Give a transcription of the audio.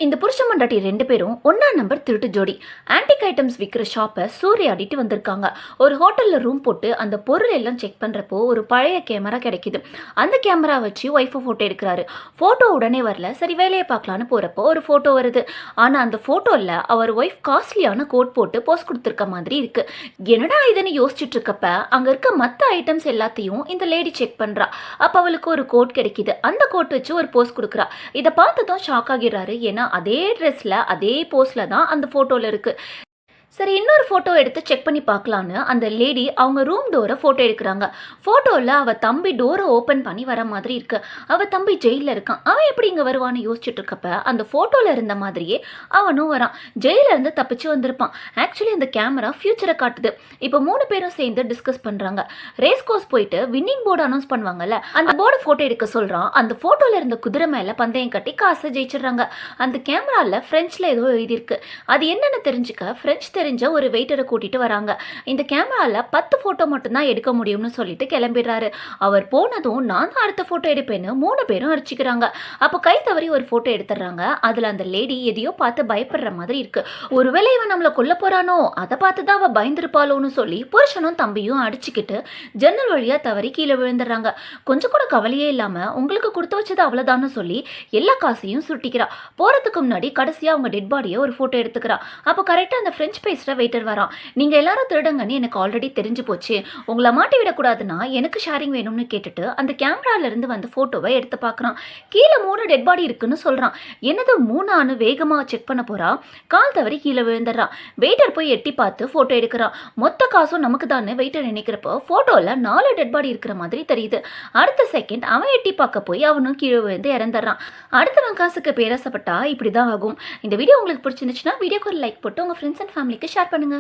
இந்த புருஷன் மண்டாட்டி 2 பேரும் ஒன்னா நம்பர் திருட்டு ஜோடி. ஆன்டிக் ஐட்டம்ஸ் விற்கிற ஷாப்பை சூறையாடிட்டு வந்திருக்காங்க. ஒரு ஹோட்டலில் ரூம் போட்டு அந்த பொருள் எல்லாம் செக் பண்ணுறப்போ ஒரு பழைய கேமரா கிடைக்குது. அந்த கேமரா வச்சு ஒய்ஃபை ஃபோட்டோ எடுக்கிறாரு. ஃபோட்டோ உடனே வரல, சரி வேலையை பார்க்கலான்னு போகிறப்போ ஒரு ஃபோட்டோ வருது. ஆனால் அந்த ஃபோட்டோவில் அவர் ஒய்ஃப் காஸ்ட்லியான கோட் போட்டு போஸ்ட் கொடுத்துருக்க மாதிரி இருக்குது. என்னடா இதுன்னு யோசிச்சுட்டு இருக்கப்ப அங்கே இருக்க மற்ற ஐட்டம்ஸ் எல்லாத்தையும் இந்த லேடி செக் பண்ணுறா. அப்போ அவளுக்கு ஒரு கோட் கிடைக்கிது. அந்த கோட் வச்சு ஒரு போஸ்ட் கொடுக்குறா. இதை பார்த்ததும் ஷாக் ஆகிடுறாரு. ஏன்னா அதே ட்ரெஸ்ல அதே போஸ்ல தான் அந்த போட்டோல இருக்கு. சரி இன்னொரு ஃபோட்டோ எடுத்து செக் பண்ணி பார்க்கலான்னு அந்த லேடி அவங்க ரூம் டோரை ஃபோட்டோ எடுக்கிறாங்க. ஃபோட்டோவில் அவள் தம்பி டோரை ஓப்பன் பண்ணி வர மாதிரி இருக்கு. அவள் தம்பி ஜெயிலில் இருக்கான். அவன் எப்படி இங்கே வருவான்னு யோசிச்சுட்டு இருக்கப்ப அந்த ஃபோட்டோவில் இருந்த மாதிரியே அவனும் வரான். ஜெயிலிருந்து தப்பிச்சு வந்திருப்பான். ஆக்சுவலி அந்த கேமரா ஃபியூச்சரை காட்டுது. இப்போ 3 பேரும் சேர்ந்து டிஸ்கஸ் பண்ணுறாங்க. ரேஸ் கோர்ஸ் போயிட்டு வின்னிங் போர்டு அனௌன்ஸ் பண்ணுவாங்கல்ல, அந்த போர்டு ஃபோட்டோ எடுக்க சொல்கிறான். அந்த ஃபோட்டோவில் இருந்த குதிரை மேலே பந்தயம் கட்டி காசை ஜெயிச்சிடுறாங்க. அந்த கேமராவில் ஃப்ரெஞ்சில் ஏதோ எழுதியிருக்கு. அது என்னென்னு தெரிஞ்சுக்க ஃப்ரெஞ்ச் தெரிஞ்ச ஒரு வெயிட்டரை கூட்டிட்டு வராங்க. இந்த கேமரால 10 போட்டோ மட்டும்தான் எடுக்க முடியும்னு சொல்லிட்டு கிளம்பிடுறாரு. அவர் போனதும் நான் தான் அடுத்த போட்டோ எடுப்பேன்னு 3 பேரும் அடிச்சுக்கிறாங்க. அப்போ கை தவறி ஒரு போட்டோ எடுத்துறாங்க. அதுல அந்த லேடி எதையோ பார்த்து பயப்படுற மாதிரி இருக்கு. ஒருவேளை இவன் நம்மளை கொல்ல போறானோ, அதை பார்த்துதான் அவ பயந்துருப்பாளோன்னு சொல்லி புருஷனும் தம்பியும் அடிச்சுக்கிட்டு ஜன்னல் வழியா தவறி கீழே விழுந்துடுறாங்க. கொஞ்சம் கூட கவலையே இல்லாம உங்களுக்கு கொடுத்து வச்சது அவ்வளவுதான்னு சொல்லி எல்லா காசையும் சுட்டிக்கிறா. போறதுக்கு முன்னாடி கடைசியா அவங்க டெட் பாடியை ஒரு போட்டோ எடுத்துக்கிறா. அப்போ கரெக்டா அந்த பிரெஞ்சு பேசுற வெயிட்டர் வரான். நீங்க எல்லாரும் திருடங்கன்னு எனக்கு ஆல்ரெடி தெரிஞ்சு போச்சு, உங்களை மாட்டி விடக்கூடாதுன்னா எனக்கு ஷேரிங் வேணும்னு கேட்டுட்டு அந்த கேமரால இருந்து வந்து போட்டோவை எடுத்து பார்க்கறான். கீழே 3 டெட் பாடி இருக்குன்னு சொல்றான். என்னது 3 வேகமா செக் பண்ண போறா. கால் தவறி கீழே விழுந்துடுறான். வெயிட்டர் போய் எட்டி பார்த்து போட்டோ எடுக்கிறான். மொத்த காசும் நமக்கு தானே வெயிட்டர் நினைக்கிறப்போ போட்டோல 4 டெட் பாடி இருக்கிற மாதிரி தெரியுது. அடுத்த செகண்ட் அவன் எட்டி பார்க்க போய் அவனும் கீழே விழுந்து இறந்துடுறான். அடுத்தவன் காசுக்கு பேராசப்பட்டா இப்படிதான் ஆகும். இந்த வீடியோ உங்களுக்கு பிடிச்சிருந்துச்சுன்னா வீடியோக்கு ஒரு லைக் போட்டு உங்க ஃப்ரெண்ட்ஸ் அண்ட் ஃபேமிலிக்கு ஷேர் பண்ணுங்க.